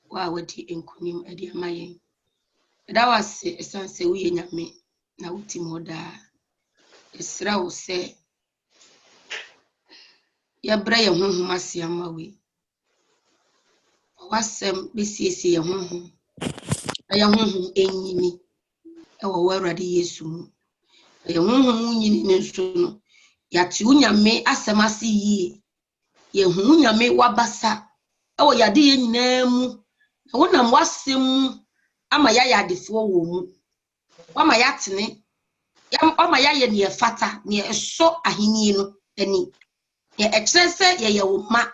wa wadi enkunim ade amayen da wase esanse wo ye nyame na wuti moda esra wo se ya bra ye honhom ase amawe wasem besiesie ye honhom ya honhom enyini e wo Awurade Yesu mu ye honhom nyini ne nso no ya ti unyame asem ase yie ye hu unyame wabasa e wo yade ye nyina mu wonam wasem ama ya yadefo wo mu wama yatene wama ya ye ne fata ne eso ahini no ani ye ekyerese ye wo ma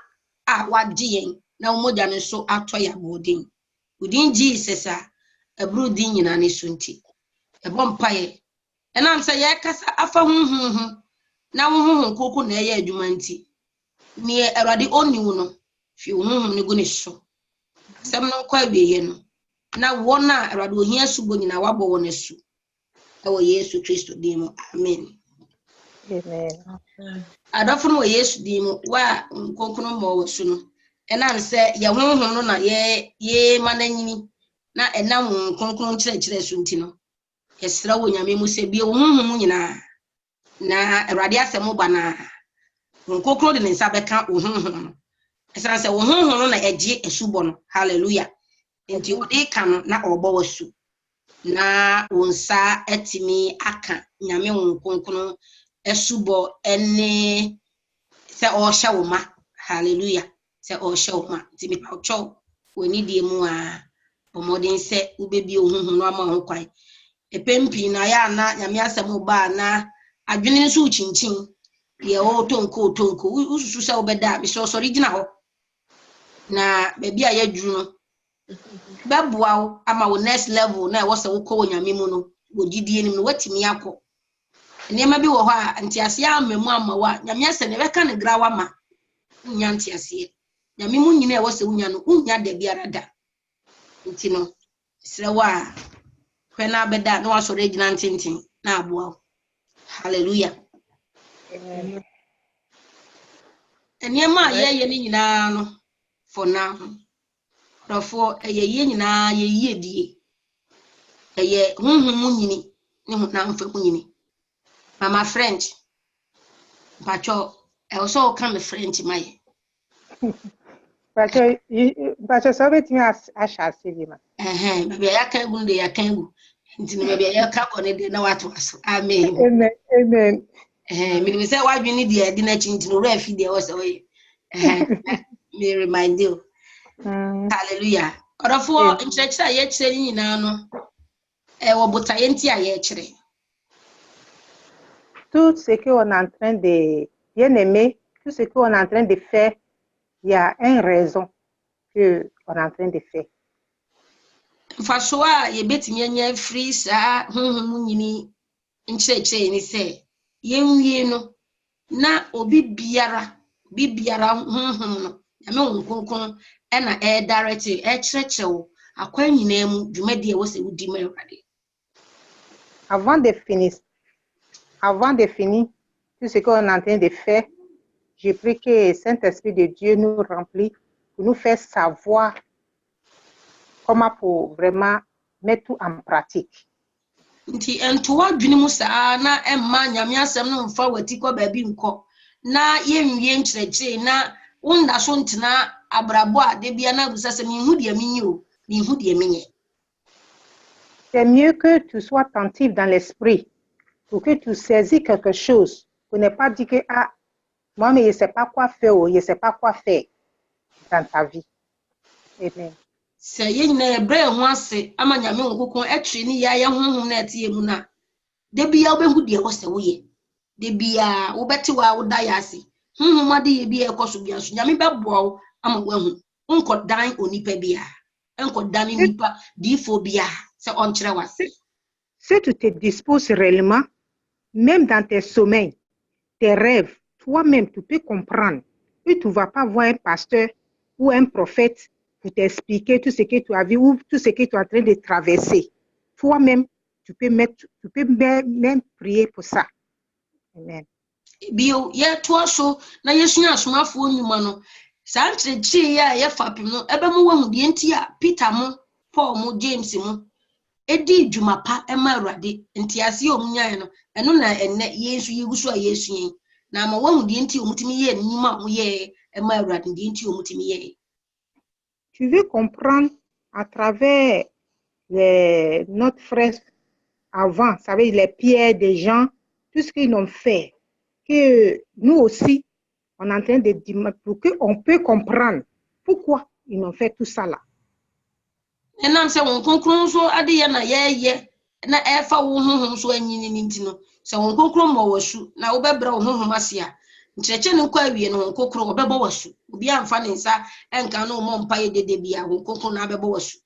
a wagye yen na wo modya ne so atɔ ya bodin udin Jesus a ebru din nyina ne so nti ebo mpaye enam se ye kasa afa hunhunhu na hunhun koko na ye adwuma nti ne Awurade oni wo no fi hunhun ne gu ne so sem no kwa biye no na wona Awurade ohia subo nyina wabɔ wo ne su ewo Yesu Kristo din mu amen. Amen. Adofo no Yesu din mu wa nkonkono mo wo su no enam se ye honhom no na ye mananyini na enam nkonkono kyerɛkyerɛ su nti no yesra wo nyame mu se bi honhom nyina na Awurade asɛm ba na nkonkono de ne nsa bɛka honhom no esan se honhom no na egye esubo no hallelujah nti odi ka no na ɔbɔ wo su na wonsa etimi aka nyame nkonkono esubo ene se o hye wo ma hallelujah se o hye wo ma ti mi pa cho woni die mu a omodin se ubebi ohunhun no ama ho kwan epempi na ya na nyame asem ba na adwene nso uchinchin ye o tonko ususu se obeda bi so original ho na bebi a ya duru no beboa wo ama wo next level na wo se wo ko nyame mu no wogidie nim no watimi akọ nema bi wo ho a ntiase amamu amawa nyame ase ne beka ne grawa ma unya ntiase nyame mu nyina wo se unya no unya da biara da nti no srewa kwena beda na wasore regina ntintin na aboa hallelujah Amen. Enema ye ni nyina no for now rofo ye nyina ye yedie ye honhom nyini ne ho na mfa nyini mama French pacho also come French my Pacho sabe tinha achasse lima. Baby ya kan gu de ya kan gu nti no baby ya ka bone de na watu aso amen Amen. Me say wa dwene de adi na chinti no ra fi de wo so we me remind you hallelujah orofo nkyerɛkyerɛ ye kyerɛ nyina no wo botaye nti a ye kyerɛ Tout ce qu'on est en train de bien aimer, tout ce qu'on est en train de faire, il y a une raison que on est en train de faire. Mfaso a ye betimi anya free sa honhom nyini nkyerɛkyerɛ ni sɛ yenwie no na obi biara honhom no nyame nkonkon na direct kyerɛkyerɛ wo akwa nyina mu dwumadi e wo se wudi ma Awurade. Avant de finir tout ce qu'on est en train de faire, je prie que Saint-Esprit de Dieu nous remplit pour nous faire savoir comment pour vraiment mettre tout en pratique. Nti entowa dwene mu saa na emma nyame asem no mfa wati kwa baabi nkɔ na yenwie nkyerɛkyerɛ na wonda so ntena abrabo a de bia na busa sɛ minhu de menye o minhu de menye. C'est mieux que tu sois attentif dans l'esprit pour que tu saisis quelque chose pour ne pas dire que ah moi mais je sais pas quoi faire ou je sais pas quoi faire dans ta vie. Amen. Sɛ yenna ebre ho ase ama nyame nkokon etwe ni ya honhom na etie mu na de bia obehu de wo se wo ye de bia wo beti wa wo da ya ase honhom ade ye bia ekoso bia so nyame beboa wo ama wo ahu nkɔ dan onipa bia nkɔ dan nipa difo bia se on kyerɛ wase. Si tu te disposes réellement, même dans tes sommeils, tes rêves, toi-même tu peux comprendre et tu vas pas voir un pasteur ou un prophète pour t'expliquer tout ce que tu as vu ou tout ce que tu es en train de traverser. Toi-même, tu peux même prier pour ça. Amen. Bio ye to so na yesua asomafo onyuma no Santre chi ya ye fapim no ebe mo wahu de enti a Peter mo Paul mo James mo edi dwuma pa ema Awurade enti ase omunyan no eno na enne Yesu yegusu a Yesu yen na ma wahu de enti omutimi ye nyima mo ye ema Awurade de enti omutimi ye. Tu veux comprendre à travers notre frère avant, ça veut dire les pierres des gens, tout ce qu'ils ont fait, que nous aussi, on est en train de dire, pour qu'on peut comprendre pourquoi ils ont fait tout ça là. Enam se won konkron so ade ye na ye na efa wo honhom so anyini ninti no se won konkron mo wasu na wo bebra wo honhom ase a ncheche ne kwa wie no konkron obebo wasu obi amfa ne nsa enka no mo mpa ye dede bia wo konkron na bebo wasu.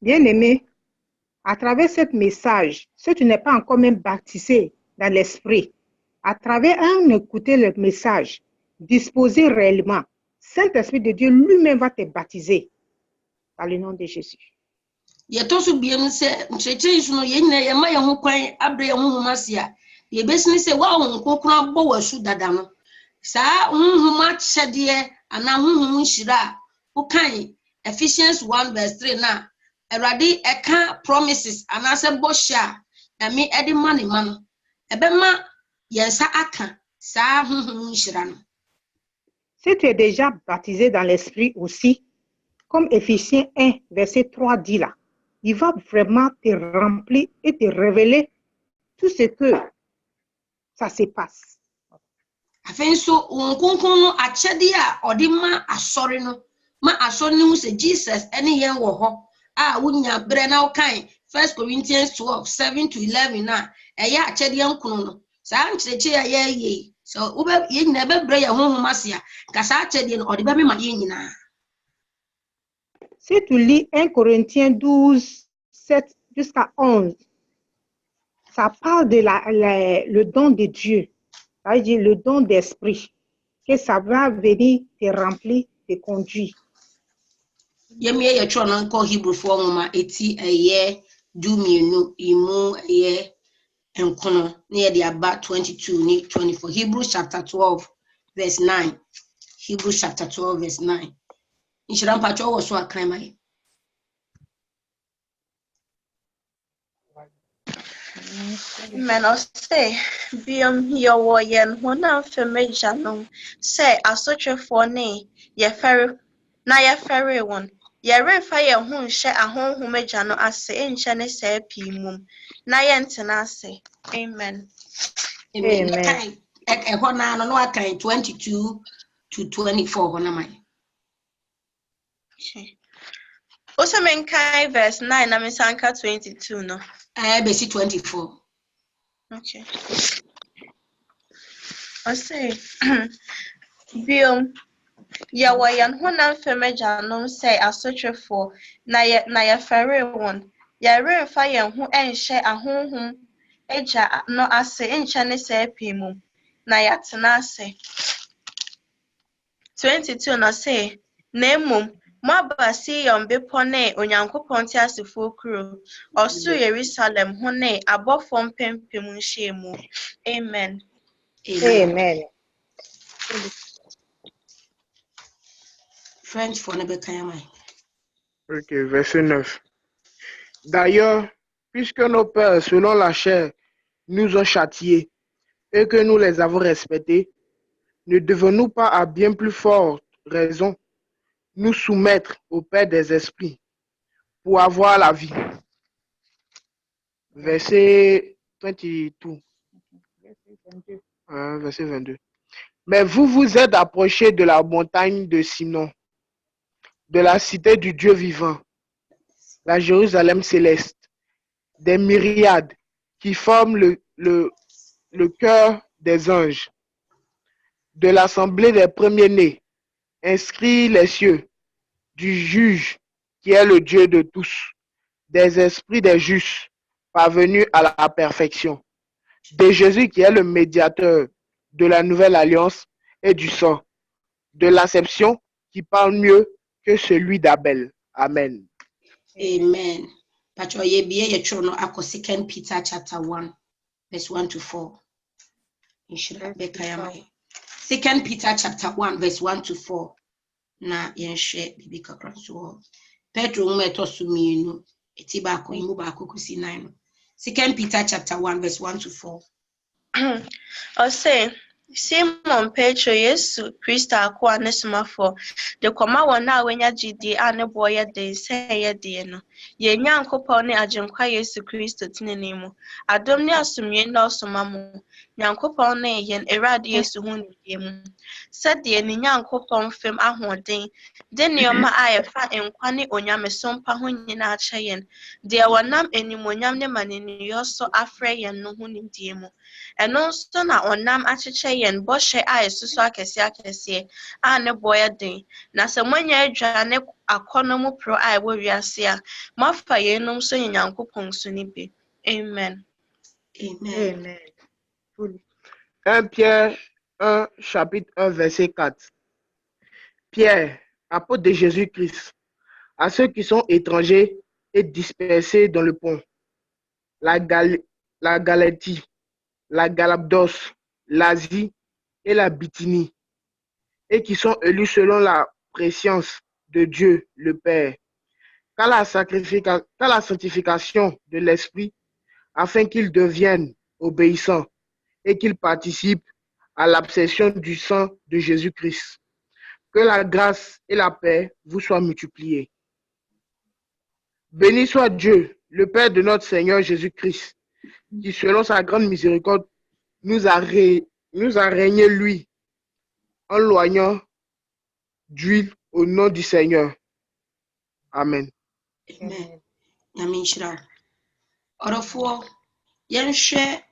Bien-aimé, à travers ce message, si tu n'es pas encore même baptisé dans l'esprit, à travers écouter le message, disposer réellement, Saint-Esprit de Dieu lui-même va te baptiser dans le nom de Jésus. Ye to so biem se ncheche so no ye nyina ye ma ye ho kwan abre ye honhom ase a ye besini se wa won konkron abo wasu dada no sa honhom achede ana honhom nhira wo kan Ephesians 1:3 na Awurade eka promises ana se bosha na me edi mane ma no ebema yensa aka sa honhom nhira no. Si tu es déjà baptisé dans l'esprit aussi, comme Éphésiens 1, verset 3 dit là, il va vraiment te remplir et te révéler tout ce que ça se passe. Afin so won konkron no achede a odi ma asori no ma asori no se Jesus ene yen wo ho a wunya bre na ukan 1 Corinthians 12:7-11 na eya achede yankunu no sa ncheche ya ye so ube ye nyina be bre ya honhom ase a ka sa achede no odi be me ma ye nyina. Si tu lis 1 Corinthiens 12:7 jusqu'à 11, ça parle de le don de Dieu, ça veut dire le don d'esprit, que ça va venir te remplir, te conduire. Yemi ye tro no nko Hebrew fo nwoma eti eye dumienu imu eye enkono na ye de aba 22 ni 24. Hebrews chapter 12 verse 9. Hebrews chapter 12 verse 9. Inshira mpacho wo so akran mai. Men say biom yo yen honam femeja no say asotwefo ne ye fere won ye refa ye ho nhye ahonhom agya no ase enche ne say pimum na ye ntena ase. Amen. Amen. Ho na no akan 22 to 24 ho na mai. Okay. Also menkai verse 9 na mesanka 22 no. Besi 24. Okay. I say biom ya wayan honam femeja no say asotwefo na ye fere won ya refa ye ho enhye ahonhom agya no ase enche ne say pimum na ya tena ase. 22 no say na emom Mabasi yombepo ne onyankopon ti asefo kuro osu Jerusalem ho ne abofo mpempem nhyiemu. Amen. Amen. French for ne bekaya mai. Ok, verset 9. D'ailleurs, puisque nos pères, selon la chair, nous ont châtiés et que nous les avons respectés, ne devons-nous pas à bien plus forte raison nous soumettre au Père des esprits pour avoir la vie? Verset 22. Verset 22. Mais vous vous êtes approchés de la montagne de Sinon, de la cité du Dieu vivant, la Jérusalem céleste, des myriades qui forment le cœur des anges, de l'assemblée des premiers-nés, inscrits les cieux, du juge qui est le Dieu de tous, des esprits des justes, parvenus à la perfection, de Jésus qui est le médiateur de la nouvelle alliance et du sang, de l'acception qui parle mieux que celui d'Abel. Amen. Amen. Pacho ye biye ye tro no ako 2 Peter chapter 1 verse 1 to 4. Inshira bekaya mai. 2 Peter chapter 1 verse 1 to 4. na yenhwe bibi kakra so Petro umeto sumienu eti baako imu baako kusi 9 no 2 Peter chapter 1 verse 1 to 4 I'll say Simon Petro Yesu Kristo akwa ne somafo de koma wona wenya gidi a ne boye de sey de no ye nyankopon ne agenkwa Yesu Kristo tinene mu adom ne asomye na osomamo nyankopon ne yen erade Yesu hu ne mu sade ne nyankopon fem ahoden de neoma a yefa enkwa ne onyamesompa ho nyina acheyen de wonam enimonyam ne maneni yoso afre yen no hu ne die mu eno so na onam acheche yen boshe a esusu akese a ne boye den na se monya adwa ne akono mu pro a ewo wiase a mafa yenum so nyankopon so ni bi amen. Amen. 1 Pierre 1 chapitre 1 verset 4. Pierre, apôtre de Jésus-Christ, à ceux qui sont étrangers et dispersés dans le pont, la Galatie, la Galabdos, l'Asie et la Bithynie, et qui sont élus selon la préscience de Dieu le Père, qu'à la sanctification de l'Esprit, afin qu'ils deviennent obéissants et qu'ils participent à l'absession du sang de Jésus-Christ. Que la grâce et la paix vous soient multipliées. Béni soit Dieu, le Père de notre Seigneur Jésus-Christ, qui selon sa grande miséricorde nous a régné lui en loignant d'huile au nom du Seigneur. Amen. Amen. Amen. Orofo yenhwe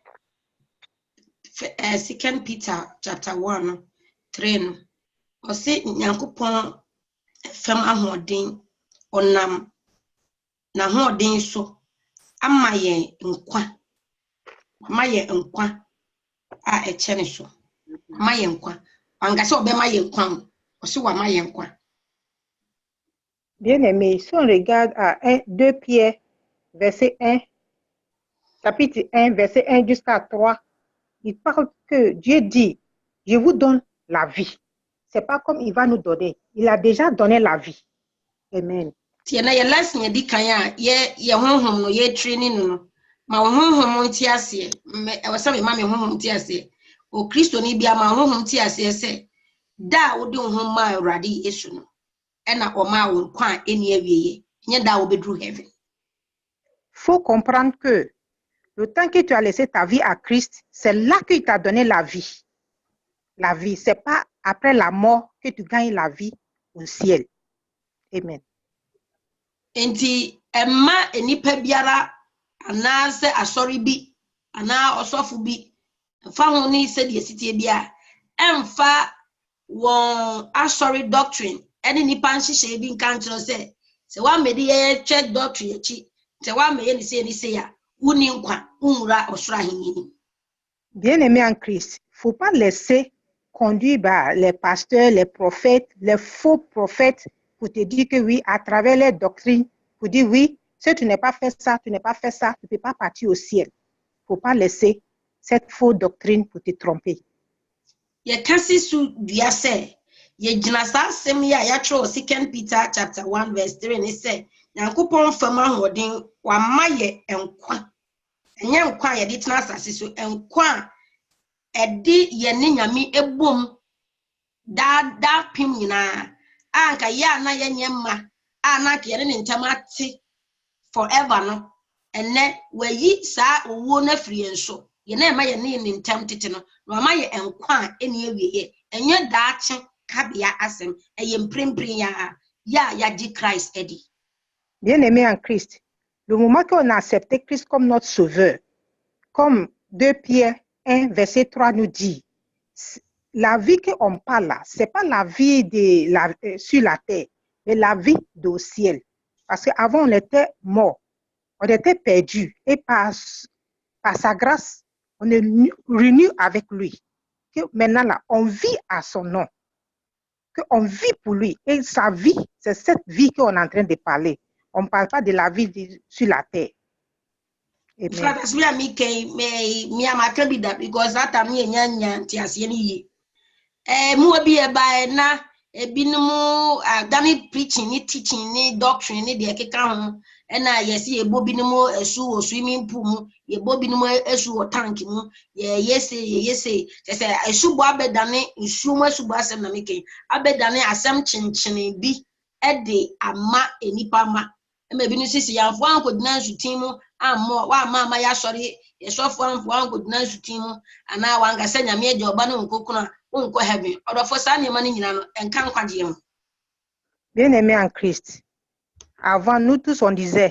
2 Peter chapter 1 3 no ose nyankopon fam ahoden onam na ahoden so amaye nkwa a echene so amaye nkwa angase obemaye nkwa ose wa maye nkwa. Bien-aimés, si on regarde à 2 Pierre, verset 1, chapitre 1, verset 1 jusqu'à 3, il parle que Dieu dit, je vous donne la vie. C'est pas comme il va nous donner. Il a déjà donné la vie. Amen. Tiena ye lesson ye dikanya ye honhom no ye training no ma honhom nti ase me e wasa me ma me honhom nti ase o Kristo ni bia ma honhom nti ase se da wo de honhom ma Awurade Yesu no e na o ma wo kwa eni awieye nye da wo bedru heaven. Faut comprendre que le temps que tu as laissé ta vie à Christ, c'est là qu'il t'a donné la vie. La vie, c'est pas après la mort que tu gagnes la vie au ciel. Amen. Enti emma enipa biara ana se asori bi ana osofu bi fa ho ni se de sitie bia emfa won asori doctrine eni nipa nhihye bi nka nkyero se wa mede ye check doctrine echi se wa me ye ni se ya uni nkwa unra osura hinini. Bien-aimé en Christ, faut pas laisser conduire par les pasteurs, les prophètes, les faux prophètes pour te dire que oui, à travers les doctrines, pour dire oui, si tu n'as pas fait ça, tu n'as pas fait ça, tu ne peux pas partir au ciel. Faut pas laisser cette fausse doctrine pour te tromper. Ye kasi su dia se ye gina sa sem ya tro 2 Peter chapter 1 verse 3 ni se Nyankopon fam ahoden wa maye enkwa enye nkwa ye de tena asase so enkwa edi ye ne nyame ebom da pim nyina anka ya na ye nyemma anaka ye ne ntamate forever no enne wayi sa owo na firi enso ye na ema ye ne ntam tete no no ma ye enkwa eni awieye enye daache kabia asem eye mprempren ya di Christ edi. Bien-aimé en Christ, le moment qu'on a accepté Christ comme notre sauveur, comme 2 Pierre 1 verset 3 nous dit, la vie qu'on parle là, c'est pas la vie sur la terre, mais la vie au ciel. Parce qu'avant on était mort, on était perdu, et par sa grâce, on est réunis avec lui. Que maintenant là, on vit à son nom, qu'on vit pour lui, et sa vie, c'est cette vie qu'on est en train de parler. On ne parle pas de la vie sur la terre. Because that time nyanya ntiase ni yi mu obi e ba na ebinimo dani preaching ni teaching ni doctrine ni de keka ho na yes ye bobinimo esu o swimming pool mu ye bobinimo esu o tank mu yes say esu bo abedane nsu mu esu bo asem na meke abedane asem chinchine bi ede ama enipa ma ema binu sisi yanfo ankodina nsutin mu ammo wa ama ya sori yesofo anfo ankodina nsutin mu ana wanga se nyame eje oba na nkokuna unko heaven odofo sa ne mani nyina no enka nkwaje mu. Bien-aimés en Christ, avant nous tous on disait,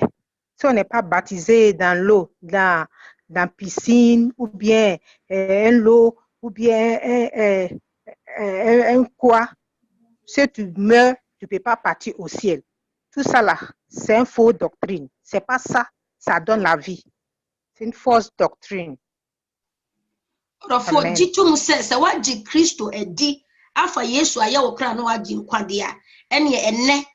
si on n'est pas baptisé dans l'eau, dans piscine, ou bien un lot, ou bien un quoi, si tu meurs, tu ne peux pas partir au ciel. Tout ça là, c'est une fausse doctrine. C'est pas ça, ça donne la vie. C'est une fausse doctrine. Rofo jitum se waji Kristo edi afa Yesu aya okra no waji nkwade a enne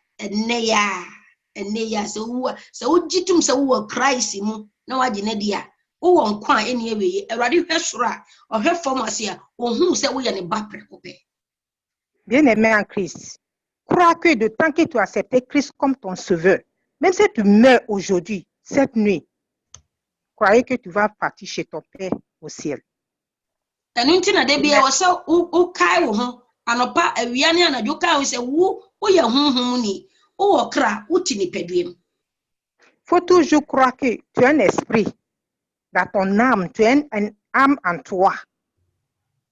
ya se wo jitum se wo Christ mu na waji ne dia wo nkwa ene eweye Awurade hwesoro a ohwe formasi a ohun se wo ye ne ba prekope. Bien-aimé en Christ, crois que de temps que tu as accepté Christ comme ton sauveur, même si tu meurs aujourd'hui, cette nuit, croyez que tu vas partir chez ton Père au ciel. Enunti na de bia wo se wo kai wo ho anopa awia ne anadwo kai wo se wo ye honhom ni wo kra wo ti ni peduem. Faut toujours croire que tu as un esprit dans ton âme, tu as une âme en toi.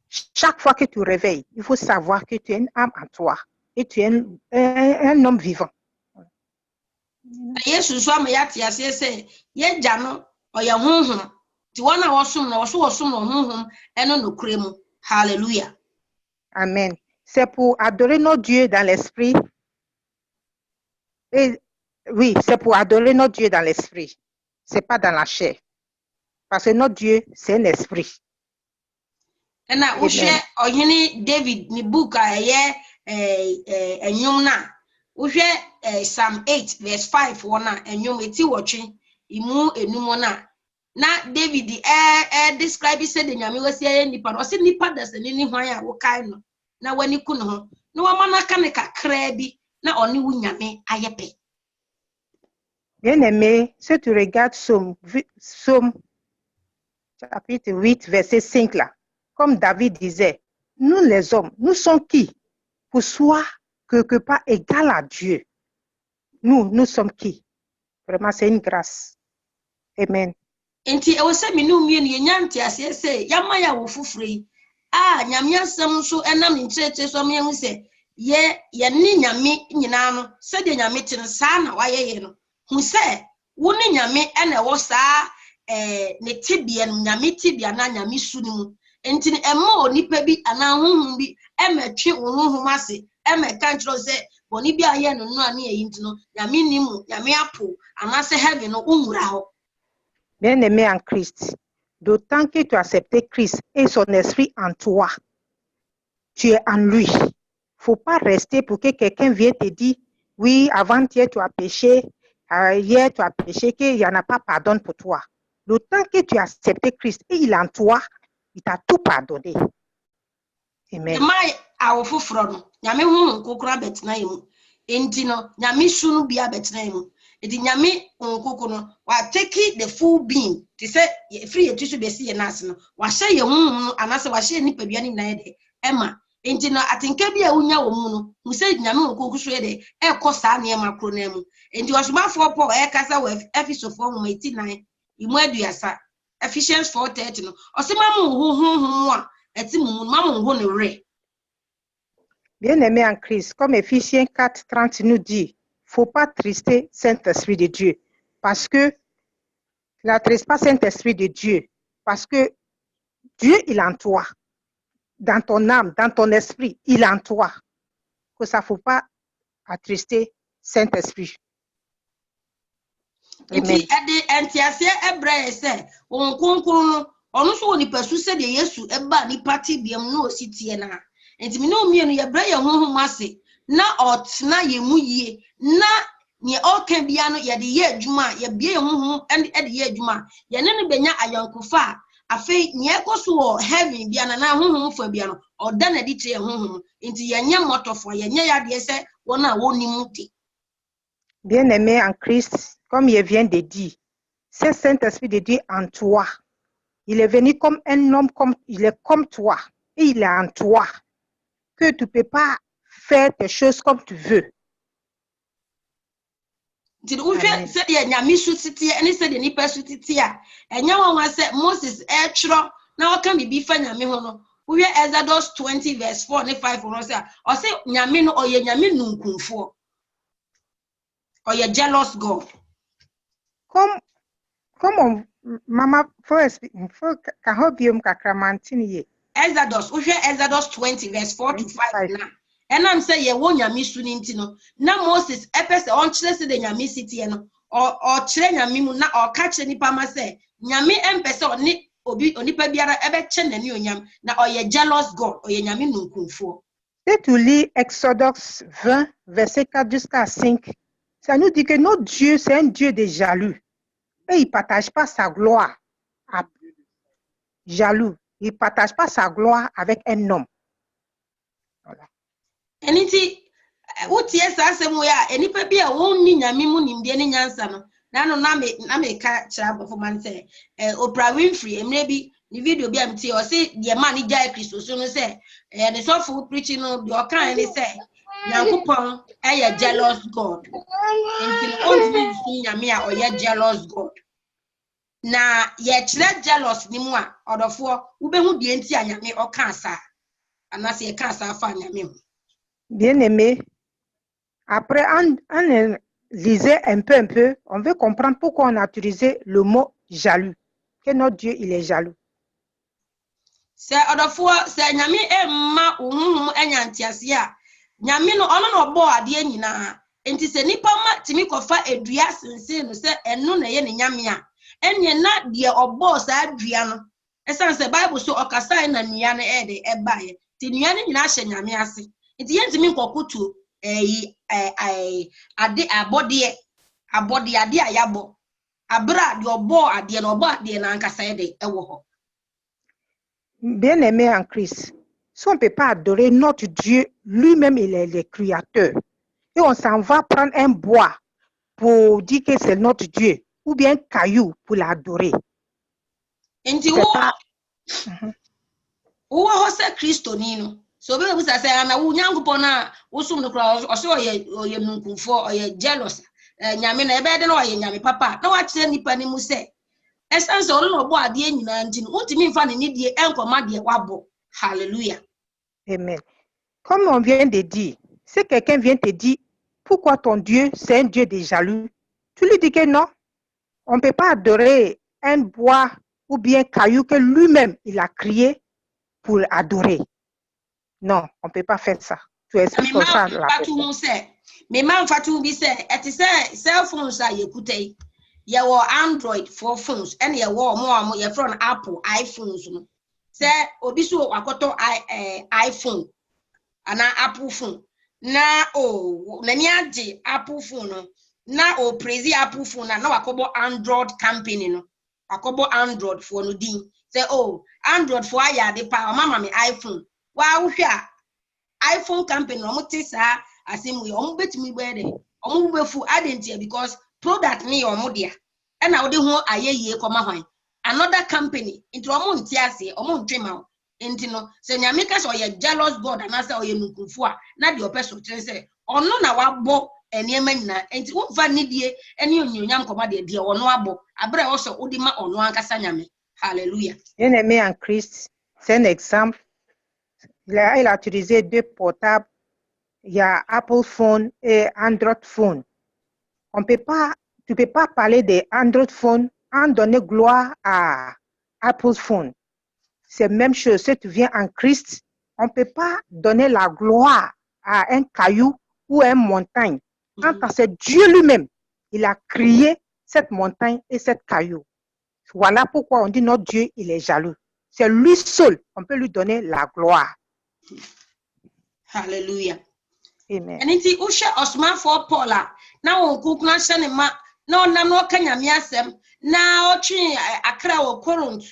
Chaque fois que tu réveilles, il faut savoir que tu as une âme en toi et tu es un homme vivant. Yesu so am ya ti ase se ye gya no o ye honhom ti wona wosum no wosum no honhom eno no kuremu. Hallelujah. Amen. C'est pour adorer notre Dieu dans l'esprit. Et oui, c'est pour adorer notre Dieu dans l'esprit. C'est pas dans la chair. Parce que notre Dieu, c'est un esprit. Na uhwe ohini David ni book a ye enyum na uhwe Psalm 8 verse 5 wona enyum eti wotwe imu enum na David describe said the nyame wasi ye nipa no se nipa da se ni hwan a wo kai no na wani ku no ho na wa mana ka ne kakra bi na oni wu nyame ayepe. Bien-aimé, si tu regardes Psaume chapitre 8 verset 5 là, comme David disait, nous les hommes, nous sommes qui pour soi quelque part égal à Dieu? Nous sommes qui? Vraiment, c'est une grâce. Amen. Enti e wo se minu mie ne nyanti ase se yamaya wo fufure nyame asem so enam nkyerete so me hu se ye ni nyame nyina no se de nyame tin sa na waye no hu se wo ni nyame ene wo sa ne tibia nyame tibia na nyame su ni mu enti emma onipa bi ana honhum bi emetwe honhum ase emeka ntro se boni bi aye no no ane yi ntino nyame nimu nyame apo ana se heaven no umura ho. Bien-aimé en Christ, d'autant que tu as accepté Christ et son esprit en toi, tu es en lui. Il ne faut pas rester pour que quelqu'un vienne te dire, oui, avant-hier tu as péché, hier tu as péché, qu'il n'y en a pas pardon pour toi. D'autant que tu as accepté Christ et il est en toi, il t'a tout pardonné. Amen. Edi nyame onkoko no wa take the full being ti say free etu so besi ye nas no wa hye ye honhum anase wa hye ni padua ni nan de ema enti no atenka bia unya wo mu no mu say nyame onkoko so ye de e kosa na e makro na mu enti wasomafo Paul e kasa wa Ephesians 4:89 imu aduasa Ephesians 4:30 no osema mu honhum a eti mu ma mu ho ne re. Bien-aimé en Christ, comme Ephésiens 4:30 nous dit, faut pas trister Saint-Esprit de Dieu, parce que la triste pas Saint-Esprit de Dieu, parce que Dieu il est en toi, dans ton âme, dans ton esprit, il est en toi. Que ça faut pas attrister Saint-Esprit. Enti ade entiase ebre se won konkon onu so oni pasu se de Yesu eba ni party biam no ositie na enti mi no mienu ye bre ye honhom ase na otna ye mu yie na ne oka bia no ye de ye adwuma ye bie ye honhom ende ye adwuma ye ne no benya ayonkofa Afe nyeko so heaven bia na honhom fa bia no oda na di tre honhom nti yenye motofo yenye ya de se wona wonim ti. Bien-aimé en Christ, comme il vient de dire, ce Saint-Esprit de Dieu en toi, il est venu comme un homme, comme il est comme toi, et il est en toi, que tu ne peux pas faire tes choses comme tu veux. Nti uhwe se de nyame su tete ene se de nipa su tete a enya wonwa se Moses chro na oka bibi fa nyame ho no uhwe Exodus 20 verse 4 ne 5 no se o se nyame no oye nyame nunkunfo oye jealous God. Comme maman faut ka hobium kakramantini ye. Exodus uhwe Exodus 20 verse 4 to 5 na enam say ye wo nyame su ni nti no na Moses epese on kire se de nyame sitie no o kire nyame mu na o ka kire nipa ma say nyame empese oni obi onipa biara ebe che nani onyam na oye jealous God oye nyame nunkunfo. Si tu lis Exodus 20 verset 4 jusqu'à 5, ça nous dit que notre Dieu c'est un Dieu de jaloux et il partage pas sa gloire jaloux, il partage pas sa gloire avec un homme. Voilà. Eniti utie sa asemu ya enipa bia wonni nyame mu nimde ne nyansa no na no na me ka kira performance Oprah Winfrey emre bi ni video bi amti o se de man ni jai Kristo so no se the softful preaching no de o kan ni se Nyankopon eye jealous God until only see nyame a oye jealous God na ye kire jealous ni mu a odofo ubehu de enti a nyame o kan sa anase ye kan sa fa nyame ho. Bien-aimé, après on lisait un peu, on veut comprendre pourquoi on a utilisé le mot jaloux, que notre Dieu il est jaloux. Se odofo se nyame emma ohunhum enyantiase a nyame no ono no bo ade nyina enti se nipa ma timi kofa edua sense no se eno na ye ne nyame a enye na de obo sa adua no esan se Bible so okasa na nua no ede ebaye ti nua no nyina hye nyame ase enti ye ntimi nkokutu ade abode ade ayabo abra de obo ade no obo ade na nkasa ede ewo ho. Bien-aimé en Christ, si on ne peut pas adorer notre Dieu, lui-même il est le créateur, et on s'en va prendre un bois pour dire que c'est notre Dieu, ou bien un caillou pour l'adorer. Enti wo ho se Kristo ni no so be busa se na wo Nyankopon na wo sum no kra o se oye nunkunfo oye jealous nyame na ebe de na oye nyame papa na wa kire nipa ni mu se essence olo no bo ade nyina nti no untimi mfa ne die enkoma de wabo. Hallelujah. Amen. Comme on vient de dire, si quelqu'un vient te dire pourquoi ton Dieu c'est un Dieu de jaloux, tu lui dis que non, on ne peut pas adorer un bois ou bien un caillou que lui-même il a créé pour adorer. Non, on ne peut pas faire ça. Tu expliques comme ça la personne. Me man fatu bi se eti se cell phones a yekutei ye wo Android for phones and ye wo mo ye from Apple iPhones no se obi so akoto iPhone ana Apple phone na nani age Apple phone no na o praise Apple phone na wakobo Android company no wakobo Android for no din se Android for aya de pa mama me iPhone wa wo hwa iPhone company no mutisa asem we omo betimi gbe de omo befu adentia because product me omo dia e na wo de ho ayeye koma hwan another company into omo ntiase omo ntwema enti no se nyame ka so ye jealous God na se oye nukunfu a na de opeso kire se ono na wabo eniema nyina enti wo fa ni die eni onyonyam koma de de ono abo abra wo so odi ma ono ankasa nyame. Hallelujah. Bien-aimé en Christ, c'est un exemple. Il a utilisé deux portables. Il y a Apple Phone et Android Phone. Tu ne peux pas parler de Android Phone en donner gloire à Apple Phone. C'est la même chose. Si tu viens en Christ, on ne peut pas donner la gloire à un caillou ou à une montagne. Parce que Dieu lui-même, il a créé cette montagne et cette caillou. Voilà pourquoi on dit notre Dieu, il est jaloux. C'est lui seul, on peut lui donner la gloire. Hallelujah. Amen. And it's Usha Osman for Paula. Now on cook na shanema. No, no, kanyamiasem. Now, Accra or Corunt.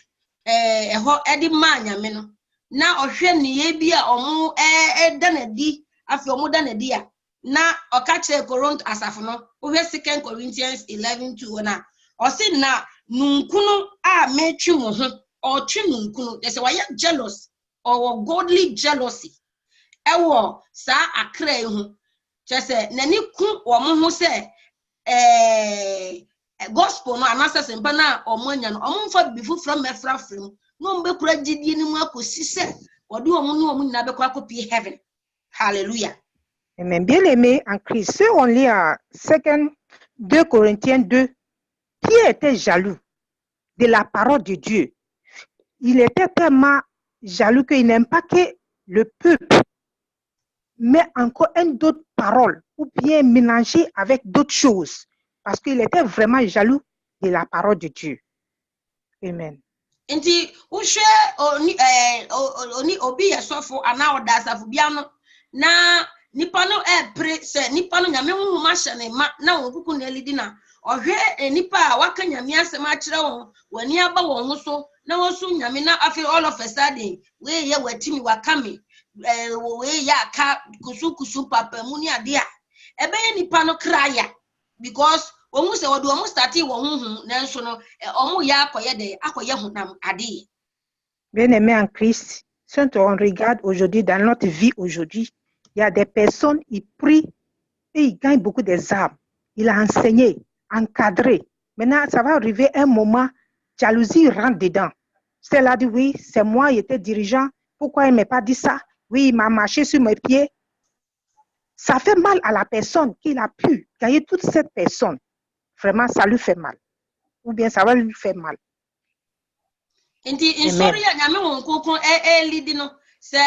ɛhɔ ɛde ma nyame no na ɔhwɛ ne bi a ɔmo ɛda na di afi ɔmo da na di a na ɔka kyerɛ Korinto asafo no wohwɛ 2 Corinthians 11:2 na ɔse na nunkunu a metwi mo ho ɔtwe nunkunu ɛsɛ wayɛ jealous or godly jealousy ɛwɔ saa akra yi ho kyerɛ sɛ n'ani ku ɔmo ho sɛ gospel no anasa sempa na ɔmo anya no ɔmo mfa bibi foforɔ mɛfrafra mu na ɔmo bɛkura gyidie no mu akɔsi sɛ wɔde ɔmo ne ɔmo nyinaa bɛkɔ akɔpie heaven. Hallelujah. Amen. Bien aimé en Christ, si on lit à 2 Corinthiens 2, qui était jaloux de la parole de Dieu? Il était tellement jaloux qu'il n'aime pas que le peuple met encore une autre parole ou bien mélanger avec d'autres choses parce qu'il était vraiment jaloux de la parole de Dieu. Amen. Inti uhwe oni obi yesofo ana odasafo bia no na nipa no pre se nipa no nyame hu ma hye ne ma na wokuku na elidi na ohwe nipa a waka nyame asem a kire won wani aba won ho so na wosu nyame na afi all of a sudden we ye watimi wakame we ya aka kusu papa mu ni ade a ebe ye nipa no kraya because omu se wodo omu start wo huhu na nso no omu ya akoye de akoye hunam ade. Bien aimé en Christ, si on regarde aujourd'hui dans notre vie aujourd'hui, il y a des personnes, ils prient et ils gagnent beaucoup des armes. Il a enseigné, encadré. Maintenant, ça va arriver un moment, jalousie rentre dedans. C'est là dit oui, c'est moi, il était dirigeant. Pourquoi il ne m'a pas dit ça? Oui, il m'a marché sur mes pieds. Ça fait mal à la personne qu'il a pu gagner toute cette personne. Vraiment, ça lui fait mal. Ou bien ça va lui faire mal. Inti insori ya nyame won kokon lidi no se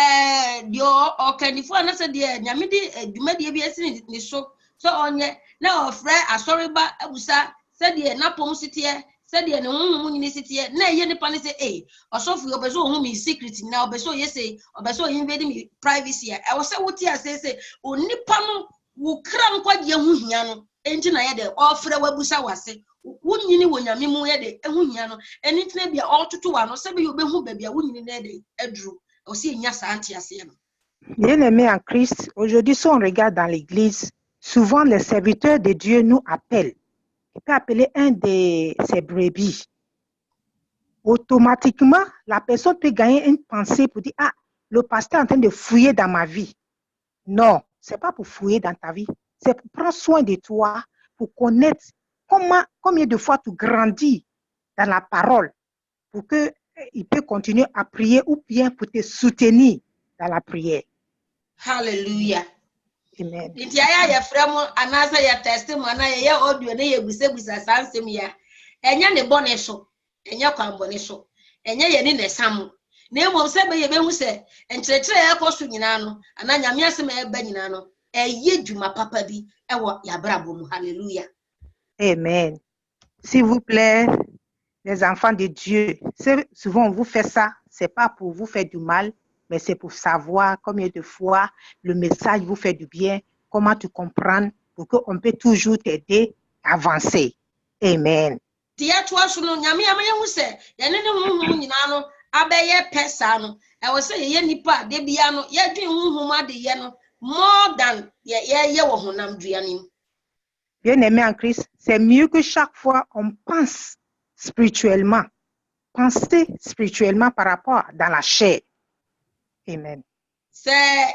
dio okanifo na se de nyame di adwumade bi asi ni so onye na ofre asoriba abusa se de na pom sitie se de ne honhom nyini sitie na ye nipa ne se osofu obeso ohun mi secret na obeso yese obeso invade me privacy e wo se wuti asese onipa no wo kra nkwaje hu hia no enti na ye de ofre wabusa wase wunyini wonyame mu ye de ehu hia no eni tena bia ototo wa no se be obehu ba bia wunyini na de aduru o se nya sa anti ase no. Bien-aimés en Christ, aujourd'hui si on regarde dans l'église, souvent les serviteurs de Dieu nous appellent. Il peut appeler un de ses brebis. Automatiquement, la personne peut gagner une pensée pour dire, ah, le pasteur est en train de fouiller dans ma vie. Non, ce n'est pas pour fouiller dans ta vie. C'est pour prendre soin de toi, pour connaître combien de fois tu grandis dans la parole, pour qu'il peut continuer à prier ou bien pour te soutenir dans la prière. Hallelujah. Amen. Nti aya ya framo anasa ya testimony na ya audio na ya busebusa sansem ya enya ne bone so enya kwan bone so enya ye ni nesam na emo se be ye be hu se enkyerɛkyerɛ ya kɔso nyina no ana nyame asem ya ba nyina no eye dwuma papa bi ewo ya brabo mu. Hallelujah. Amen. S'il vous plaît, les enfants de Dieu, souvent on vous fait ça, c'est pas pour vous faire du mal, mais c'est pour savoir combien de fois le message vous fait du bien, comment tu comprends, pour qu'on peut toujours t'aider à avancer. Amen. Tia to aso no nyame ya hu se ye ne honhom nyina no abeye pesa no e wo se ye nipa de bia no ye dwen honhom ade ye no more than ye wo honam duanim. Bien-aimé en Christ, c'est mieux que chaque fois on pense spirituellement. Penser spirituellement par rapport dans la chair. Amen. Se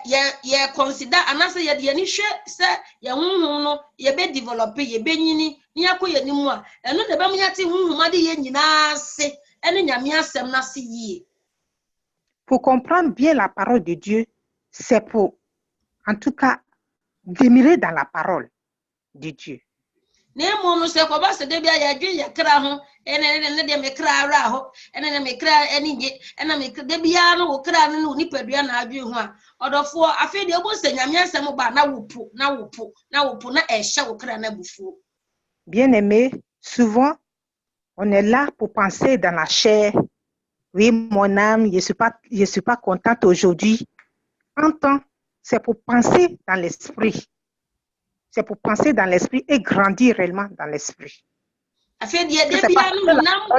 ye consider anase ye de ni hwe se ye honhom no ye be develop ye be nyini ni akoye ni mu a eno de be mu yati honhom ade ye nyina se ene nyame asem na se yie. Pour comprendre bien la parole de Dieu, c'est pour, en tout cas, demeurer dans la parole de Dieu. Ne mo no se ko ba se de bia ya dwe ya kra ho ene de me kra ara ho ene me kra ene nge ene me de bia no wo kra no ni padua na adwe ho a odofo afi de obo se nyame asem ba na wopo na ehye wo kra na bufuo. Bien-aimé, souvent on est là pour penser dans la chair. Oui, mon âme, je suis pas contente aujourd'hui. En temps, c'est pour penser dans l'esprit. C'est pour penser dans l'esprit et grandir réellement dans l'esprit. Afei de bia no nam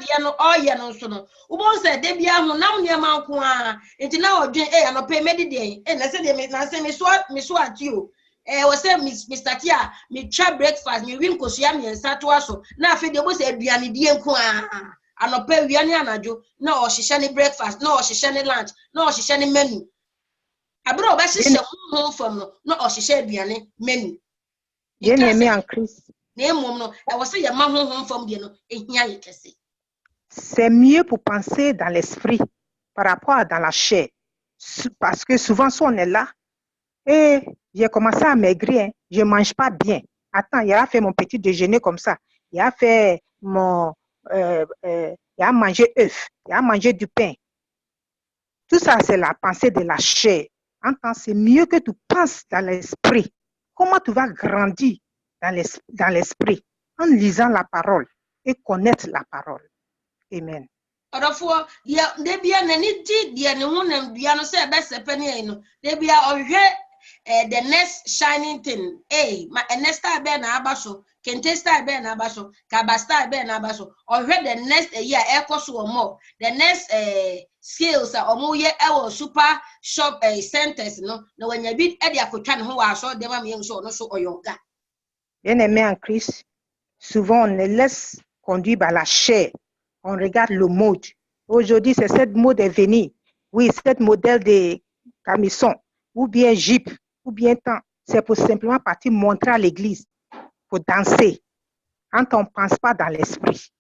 dia no oye no so no wo say de bia ho nam ne ma nko a enti na odwen anope medide na say de na say me so ati o wo say Mr. Tia me try breakfast me win kosua me nsa to aso na afei de bo say aduane die nko a anope wiane anajo na o hihye ne breakfast na o hihye ne lunch na o hihye ne menu abro ba hihye ho fam no na o hihye aduane menu ye me en Christ. C'est mieux pour penser dans l'esprit par rapport à dans la chair. Parce que souvent, si on est là, et j'ai commencé à maigrir, hein, je ne mange pas bien. Attends, il a fait mon petit déjeuner comme ça. Il a fait il a mangé œuf, il a mangé du pain. Tout ça, c'est la pensée de la chair. Entends, c'est mieux que tu penses dans l'esprit. Comment tu vas grandir dans l'esprit en lisant la parole et connaître la parole. Amen. Odofo dia de bia nani ti dia ne honam bia no se be sepene no de bia ohwe the next shining thing ma next star be na abaso kente star be na abaso kaba star be na abaso ohwe the next year ekoso omo the next skills omo ye ewo super shop centers no na wanya bi e de akotwa ne ho wa so de ma me so no so oyonga. Bien-aimé en Christ, souvent on les laisse conduire par la chair. On regarde le mode. Aujourd'hui, c'est cette mode est venue. Oui, cette modèle de camisson, ou bien jupe, ou bien temps. C'est pour simplement partir montrer à l'église, pour danser. Quand on ne pense pas dans l'esprit.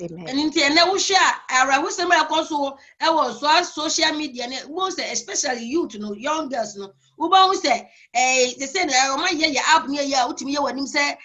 Amen. Social media, especially youth, young girls, no. Say, they say, app near ya, ultimately, when him say,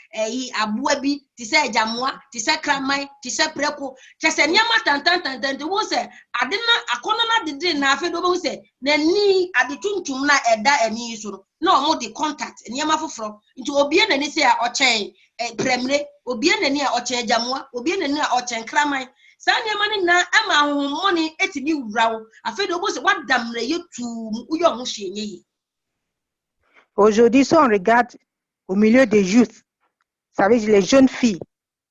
abuabi, to say jamwa, to say cramai, to say preco, just a yama tantan, to say, I didn't, a corner did not feel say, then me at the tuntum na eda and you no more the contact, and yama for into obien and say or chain. Premre obien nani a ochen jamwa obien nani a ochen kramai sanya mani na ama money etini wraw afi do bo se wadamre yetu uyo ho hyenye yi. Aujourd'hui, si on regarde au milieu des youths, ça veut dire les jeunes filles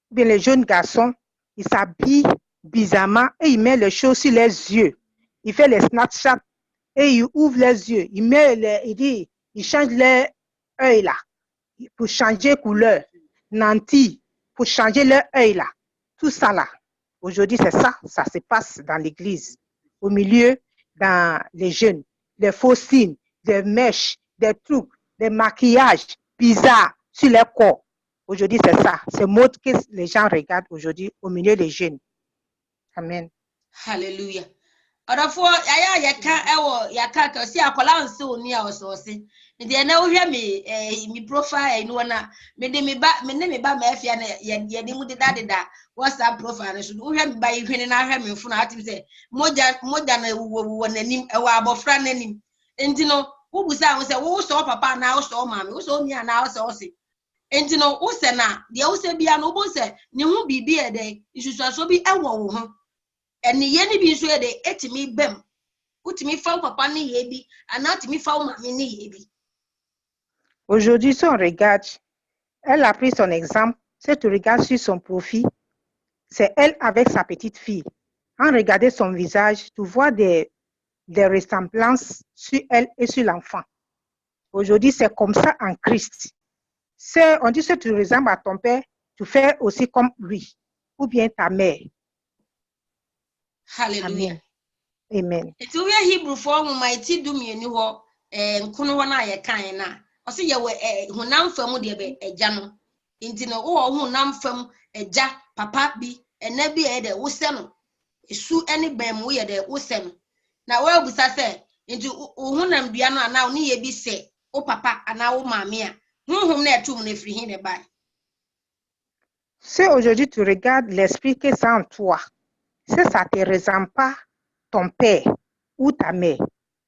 ou bien les jeunes garçons, ils s'habillent bizarrement et ils mettent les choses sur les yeux. Il fait les Snapchat et il ouvre les yeux, il change les œils là pour changer couleur. Nanti pour changer leur œil là. Tout ça là. Aujourd'hui, c'est ça. Ça se passe dans l'église. Au milieu, dans les jeunes. Des faux signes, des mèches, des trucs, des maquillages bizarres sur leur corps. Aujourd'hui, c'est ça. C'est le mode que les gens regardent aujourd'hui au milieu des jeunes. Amen. Hallelujah. Odofo aya yaka ka si akola nse oni a ososi ndi na ohwe mi profile no na me ne me ba ma afia na ye ni mu deda WhatsApp profile so ohwe mi ba ihwe na ahwe mi fu na atim se moja na wuwo nanim e wa abofra nanim ndi no wo busa wo se wo so papa na wo so mama wo so mi na wo so se ndi no wo se na de wo se bia no wo se ni hu bibi e de isusuaso bi ewo wo ho. And yeni bi so de etimi bem utimi fa papa ni yebi anatimi fa mama ni yebi. Aujourd'hui, si on regarde, elle a pris son exemple. Si tu regardes sur son profil, c'est elle avec sa petite fille. En regardant son visage, tu vois des ressemblances sur elle et sur l'enfant. Aujourd'hui, c'est comme ça en Christ. On dit que tu ressembles à ton père, tu fais aussi comme lui, ou bien ta mère. Hallelujah. Amen. It's we Hebrew for mighty do me any wo nkono ho na ye kan na o se ye honam fam de be eja no nti no wo honam fam eja papa bi ena bi e de wo se no esu eni bam wo ye de wo se no na wo abusa se nti honam dua no ana oni ye bi se o papa ana wo maame a honhom na etum na firi hin ne bai. Si aujourd'hui tu regardes l'esprit qui est en toi, si ça ne te ressemble pas ton père ou ta mère,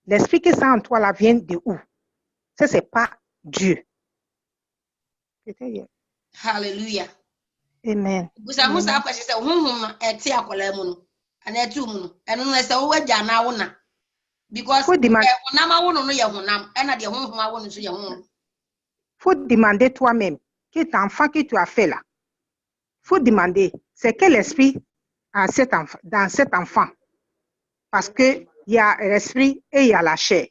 l'esprit qui est en toi là vient de où? Ce n'est pas Dieu. Hallelujah. Amen. Busa musa kwa se honhom no eti akola mu no ana etum no eno no se wo wagya na wo na because honam awo no ye honam ena de honhom awo no so ye honhom. Faut demander toi-même, quel enfant que tu as fait là. faut demander, c'est quel esprit dans cet enfant? Parce qu'il y a l'esprit et il y a la chair.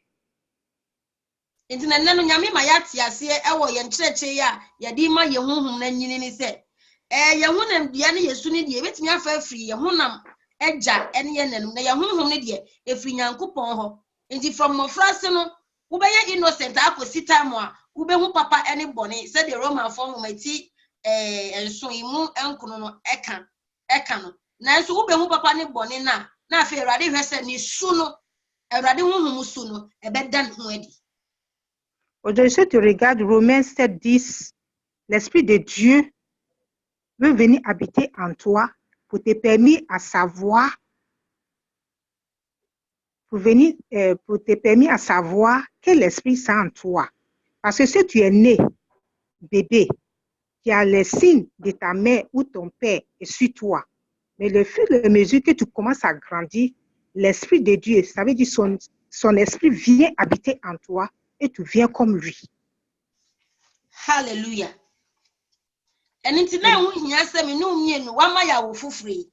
Nti na nne no nyame ma yate ase ewo ye nkyerɛkyerɛ ya ya di ma ye honhom na nyini ni sɛ ye honam bia ne yesu ne die betimi afa afiri ye honam agya ene ye nanum na ye honhom ne die efiri nyankopɔn hɔ nti from mofrase no wo be ye innocent akosi time a wo be hu papa ene bɔne sɛ de roman form mati enso imu enkono no eka no na nso wo be hu papa ne bɔne na afa Awurade hwɛ sɛ ne su no Awurade honhom su no ebɛda ne ho adi. Aujourd'hui, si tu regardes Romains 7, 10, l'Esprit de Dieu veut venir habiter en toi pour te permettre à savoir, quel esprit c'est en toi. Parce que si tu es né bébé, tu as les signes de ta mère ou ton père est sur toi. Mais le fur et à mesure que tu commences à grandir, l'Esprit de Dieu, ça veut dire son esprit vient habiter en toi. Et tu viens comme lui. Hallelujah. And it's now when you say me no mienu wama ya wo fufure.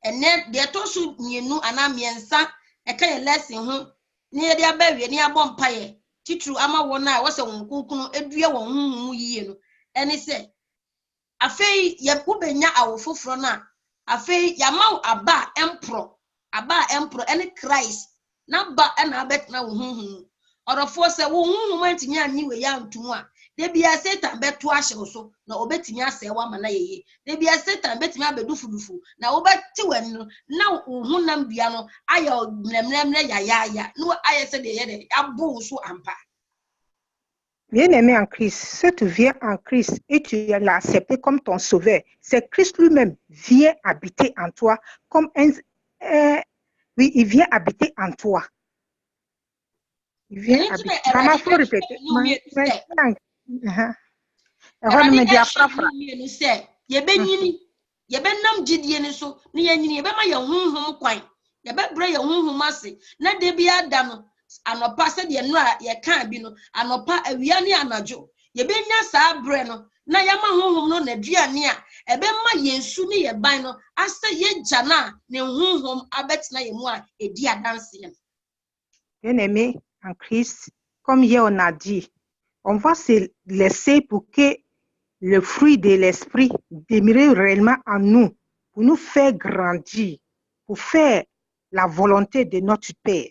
Ene de to so mienu ana miensa e kan lesson ho ne de abawie ne abɔ mpaye titru ama wona a wose won kunkunu edue won huhu yiye no ene se afei ye kubenya awo fufuro na afei yama aba empro ene Christ na ba na abetna wo huhu orofo se wo huhu antimi anyi we ya ntumu a de bia Satan beto ahye so na obetimi ase wa mana yeye de bia Satan betimi abedufudufu na obeti wan no na hunam bia no ayo mnemnemne ya no aye se de ye de abo so ampa. Bien-aimé en Christ, si tu viens en Christ et tu l'as accepté comme ton sauveur, c'est Christ lui-même vient habiter en toi comme oui, il vient habiter en toi. Il vient habiter. Maman, faut répéter. Yebenam jidie ni so ni yanyini yebema ye honhom kwan yebebra ye honhom ase na de bia da no anopa se de no a ye kan bi no anopa awia ne anajo yebenya saa bre no na yama honhom no na duane a ebema yesu ne ye ban no ase ye jana ne honhom abetina ye mu a edi adanse ye. Bien-aimé en Christ, comme hier on a dit, on va se laisser pour que le fruit de l'esprit demeure réellement en nous, pour nous faire grandir, pour faire la volonté de notre Père.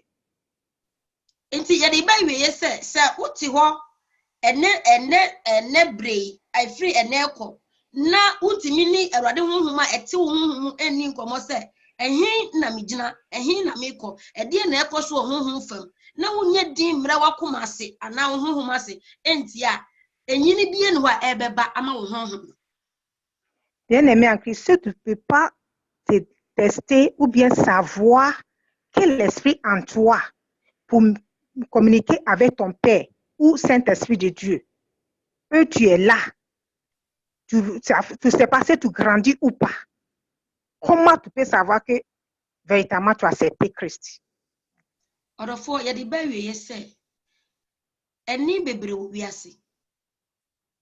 Enti yedi ba wiye se uti ho ene brei I free ene ko na untimi ni Awurade honhom a ete honhom eni nkomo se ehin na migina ehin na meko ede na ekọ so honhom fam na wonye din mra wakoma ase ana honhom ase enti a enyini bie no a ebeba ama wo honhom. Bien-aimé en Christ, tu ne peux pas te tester ou bien savoir quel esprit en toi pour communiquer avec ton Père ou Saint-Esprit de Dieu. Eux, tu es là. Tu sais pas si tu grandis ou pas. Comment tu peux savoir que véritablement tu as accepté Christ? Orofo yedi ba wiye se eni bebre wiase.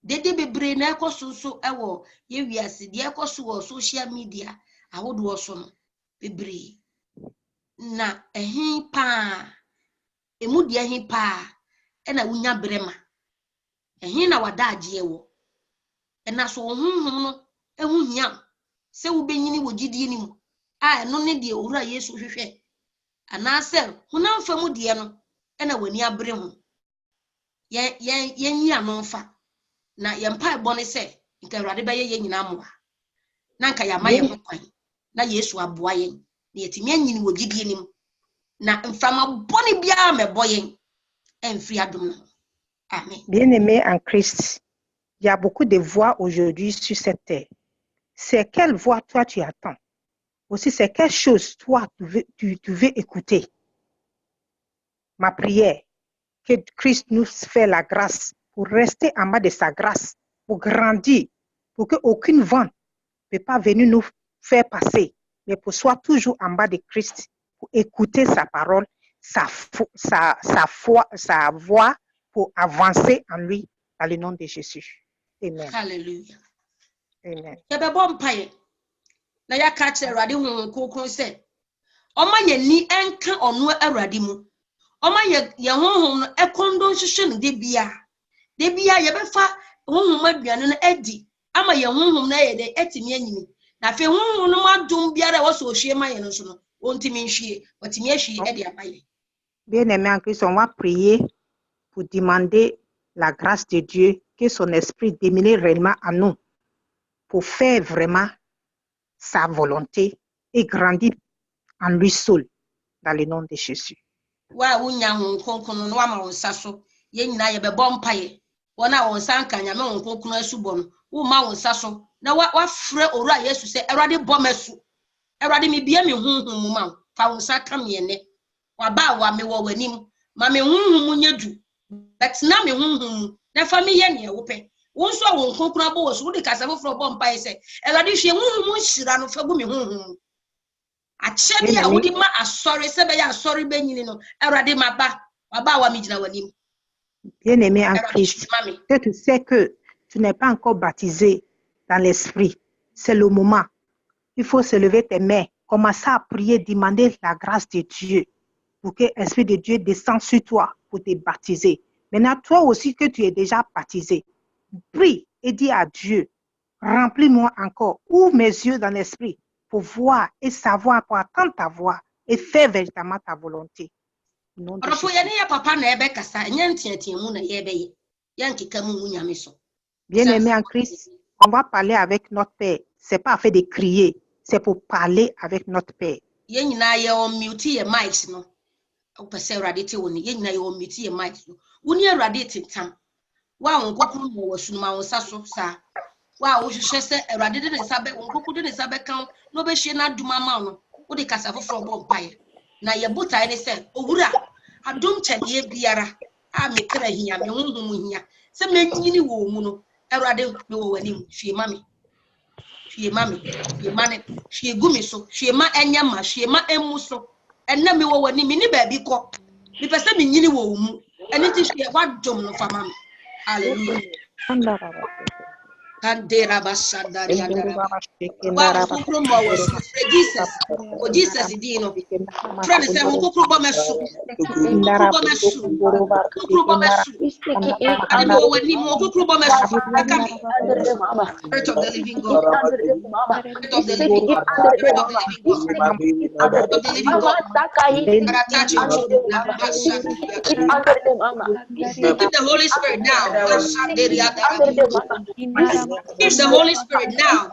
Dede bebre na ekoso ewo ye wiase de ekoso wo social media ahodo so no bebre na ehin pa emu de ehin pa na wunya brema ehin na wada agye wo na so honhom no ehu hia se wo benyini wo gidie ni mu a eno ne de owura Yesu hwehwe ana se honam famu de no na wani abre ho ye ano mfa na yempa ebone se nka Awurade ba ye nyina moa na nka ya maye ho kwan na Yesu aboa yen na yetimi anyini wo gidie nim na mfama bone bia mebo yen enfri adom. Amen. Bien-aimé en Christ, il y a beaucoup de voix aujourd'hui sur cette terre. C'est quelle voix toi tu attends? Aussi, c'est quelle chose toi tu veux écouter? Ma prière, que Christ nous fait la grâce pour rester en bas de sa grâce, pour grandir, pour qu'aucune vent ne peut pas venir nous faire passer, mais pour soit toujours en bas de Christ, pour écouter sa parole, sa voix, pour avancer en lui, dans le nom de Jésus. Amen. Hallelujah. Amen. Yɛbɛbɔ mpaeɛ na yɛaka kyerɛ Awurade Honhom Kronkron sɛ ɔma yɛni ɛnka ɔno Awurade mu. Ɔma yɛ honhom no ɛkɔndɔ nhwehwɛ no de bia yɛbɛfa honhom aduane no adi ama yɛ honhom na yɛ de etimi anyini. Na fe honhom no madom biara wɔ so ohwie ma yɛ no so no ontimi nhwie otimi ahwie ɛde aba yɛ. Bien-aimés en Christ, on va prier pour demander la grâce de Dieu, que son esprit domine réellement en nous, pour faire vraiment sa volonté et grandir en lui seul, dans le nom de Jésus. Wa wunya Honhom Kronkron no wa ma wo nsa so. Yɛn nyinaa yɛbɛbɔ mpaeɛ. Wɔn a wɔn nsa nka Nyame Honhom Kronkron asubɔ no, wo ma wo nsa so. Na wa frɛ Owura Yesu sɛ Awurade bɔ m'asu. Awurade me bia me honhom mu ma wo. Fa wo nsa ka me ene. Wa ba wa me wɔ w'anim. Ma me honhom mu nyedu. But na me honhom na fa me yɛ ne ɛwo pɛ. Wo nso a wo Kronkron abɔ wo so, wo de kasa foforɔ bɔ mpaeɛ sɛ Awurade hwie honhom mu nhyira no fa gu me honhom. Akyɛde a wodi ma asɔre sɛ bɛyɛ asɔre bɛnyini no Awurade maba waba wa me gyina w'anim. Bien-aimé en Christ, tu sais que tu n'es pas encore baptisé dans l'esprit. C'est le moment. Il faut se lever tes mains, commencer à prier, demander la grâce de Dieu pour que l'Esprit de Dieu descende sur toi pour te baptiser. Maintenant, toi aussi que tu es déjà baptisé, prie et dis à Dieu, remplis-moi encore, ouvre mes yeux dans l'esprit pour voir et savoir, pour attendre ta voix et faire véritablement ta volonté. Bien-aimé en Christ, on va parler avec notre Père. Ce n'est pas fait de crier, c'est pour parler avec notre Père. Na yebuta ne se owura adom kyade biara a me kra hia me honhom hia se menyini wo mu no Awurade me wo wani hwie ma me hwie gumi so hwie ma enya ma hwie ma emu so enna me wo wani me ni ba bi ko me pese me nyini wo mu eni ti hwie wadom no fama me. Hallelujah. Kandera basandari andara. Jesus. Oh Jesus dino. Friend say hunkukru bo mesu. Hunkukru bo mesu. Ani mo wani mo hunkukru bo mesu. Akami. Spirit of the living God. Spirit of the living God. Spirit of the living God. Spirit of the living God. Touch your children. Give the Holy Spirit now. Give the Holy Spirit now.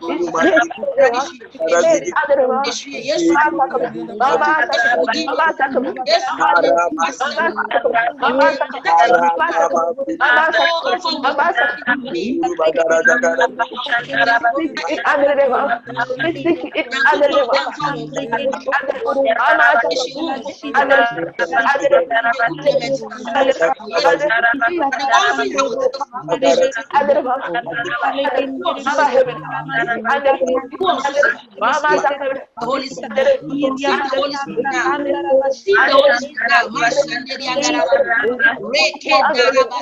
Holy Spirit, receive the Holy Spirit now. Receive the Holy Spirit now. Mashandedi Angaraba. Reke Daraba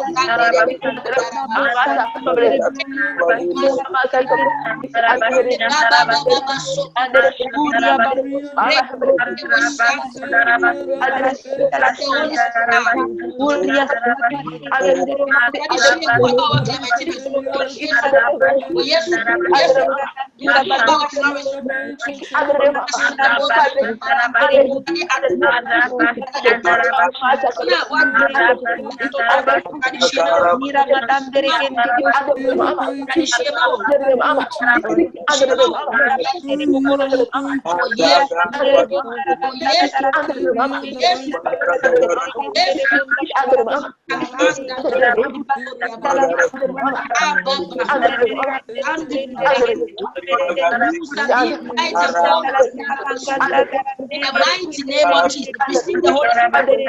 Sandede in the mighty name of Jesus, receive the Holy Spirit.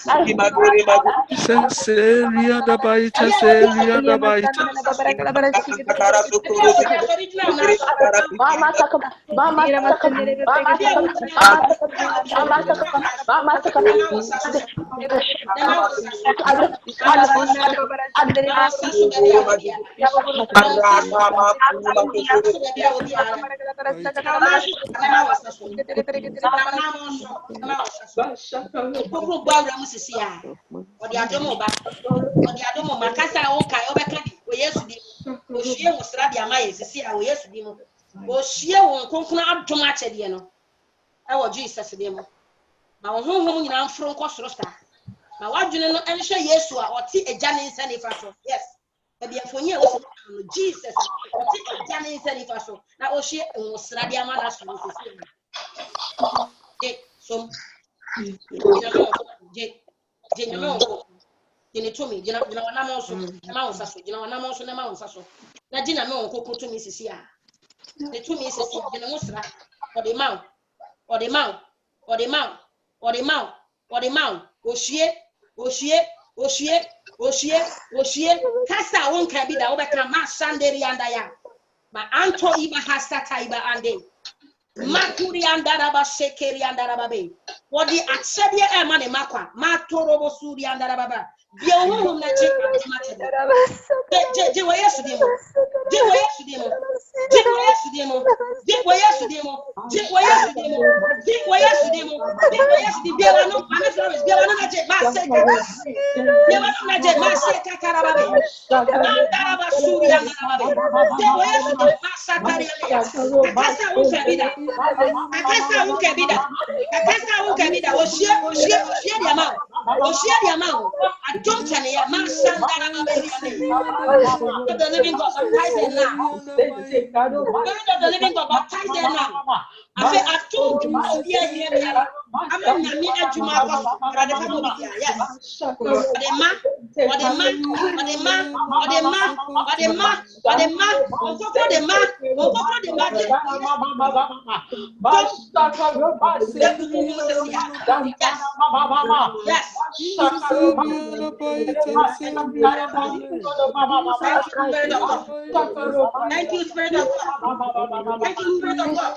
Seria da baita, seria da baita. Jesus demo. Ma wo honhom nyina mfro nkosoro sa. Ma wadwene no enhwe Yesu a oti agya ne nsa nifa so. Yes. Baby afonyi a wo no Jesus oti agya ne nsa nifa so. Na o hwe nwosra de ama na so sisi. So je nyame o. Je to me, je na wana mo so. Ma wo sa so, je na wana mo so na ma wo sa so. Na je na me won kokko to me sisi a. Ne to me sisi, je na nwosra. For the mouth. Oshie. Kasa won ka bi da wo beka ma sanderi anda ya. Ma anto iba hasata iba ande. Makuri andara ba shekeri andara babe. Wodi aksebie e ma ne makwa. Ma torobo suri andara baba. Bia wo na je wa Yesu demo. The living God, baptize them now. The living God, baptize them now. I told you, I'm thank you, Spirit of God. Thank you, Spirit of God.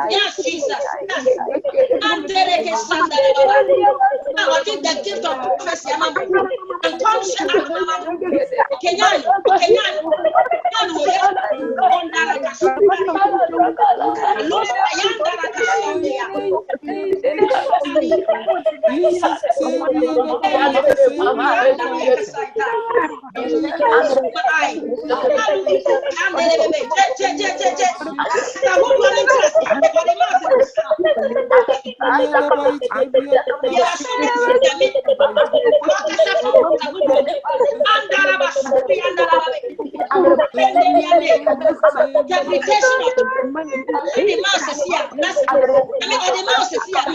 Yes, Jesus. I think the gift of prophecy and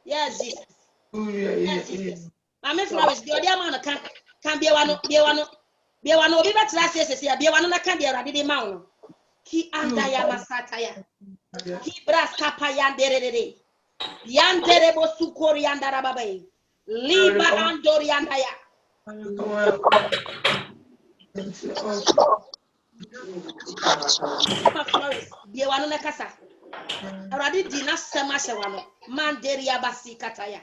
Yes, Jesus. Yes, Jesus. Mama Flowers, the other man can be one. Obi betra say be one na can be ready the man. Ki anda ya masataya. Ki bras kapa yandere. Yandere bo sukori yandara babai. Liba andori yandaya. Mama Flowers, be one na kasa. Already dina sema shewano. Manderi ya basi kataya.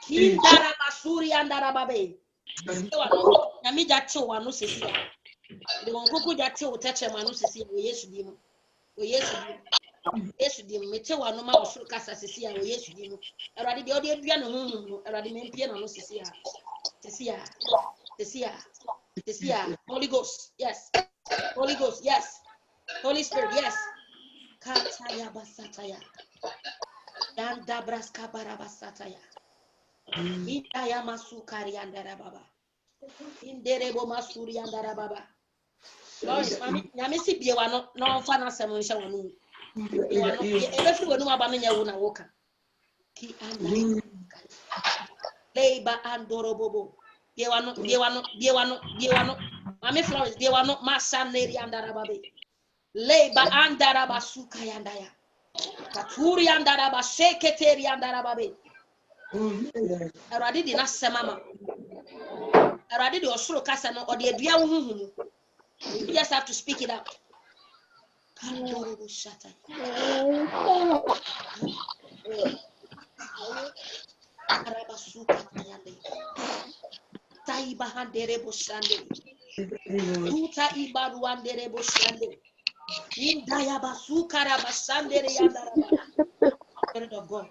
Kindara masuri andara babai. Nami jacho wanu sisi ya. De wonkuku jacho uteche manu sisi ya. Yesu dimu. Yesu dimu. Mete wanu ma osuru kasa sisi ya. Yesu dimu. Eradi de odi edua no hunu. Eradi mempie no sisi ya. Sisi ya. Holy Ghost. Yes. Holy Ghost. Yes. Holy Spirit. Yes. Kataya basataya. Yanda braska barabasataya. Indaya masukari andara baba. Inderebo masuri andara baba. Lord, mami si biewa no fa na semo nsha wonu. Biewa no ebe firi wonu aba menya wo na woka. Ki anda. Leiba andoro bobo. Biewa no. Mami Flowers biewa no masaneri andara babe. Leiba andara basuka yandaya. Katuri andara ba sheketeri andara babe. Eradi di na semama. Eradi di osuro kasa no odi edua wo huhunu. You just have to speak it out. Spirit of God.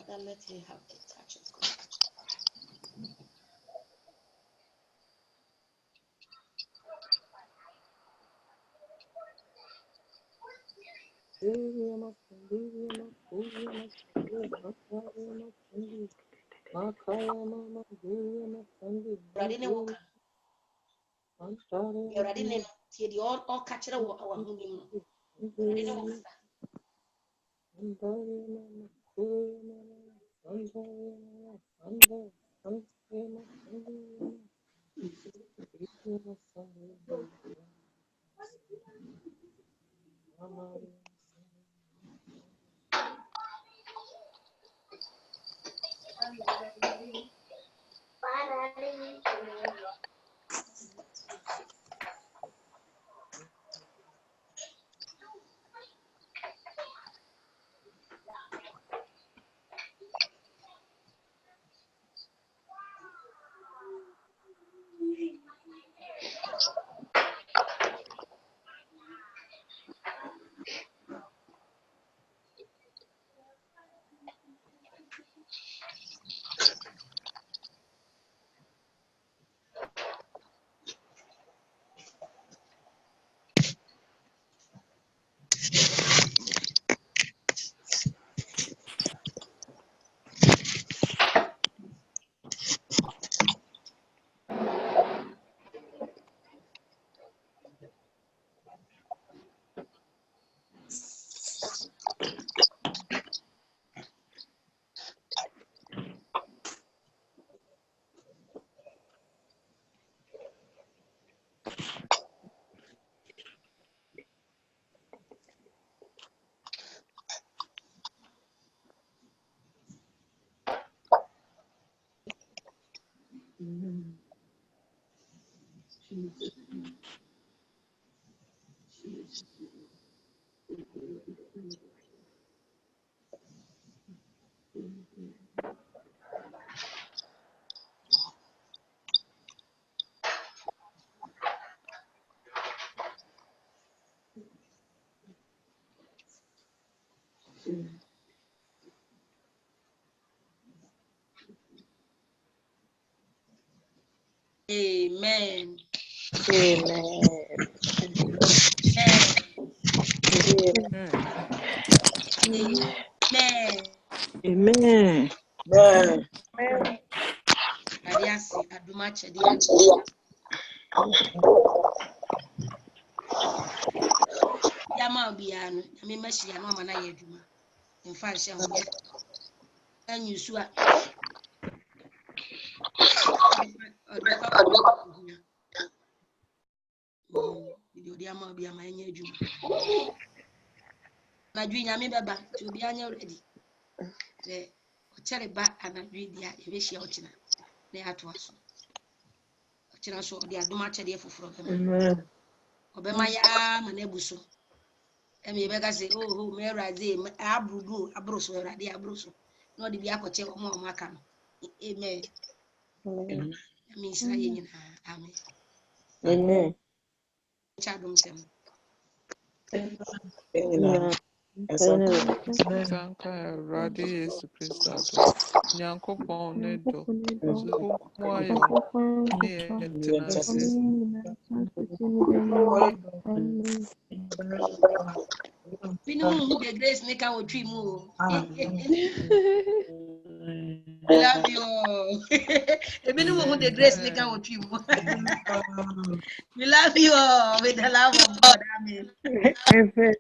Let her have the touch of God. Already name the all catch it our home. Amen. Amen. Adiasi adumache dia. Yama biano, yami meshi ya no mana ye adwuma. In fact, she ho ya. Anyu su a. Video dia ma bia ma anya adwuma. Na dwi nyame beba, ti obi anya ready. The ochere ba anadwi dia e be hia ochina. Na ya to aso. Ochina so dia adumache dia foforo bema. Obema ya ma na ebuso. Emi bega say oh me raze abrudu abroso rade abroso no de bia koche omo aka no. Amen. Ami sra ye nyina. Amen. Amen. Chadum sem. Sanka Radi Yesu Kristo ado. Nyankopɔn ne dɔ. Nkunkumuayɔ ne ntenase. Binu mu the grace make our dream mo. We love you. Binu mu the grace make our dream mo. We love you with the love of God. Amen. Amen.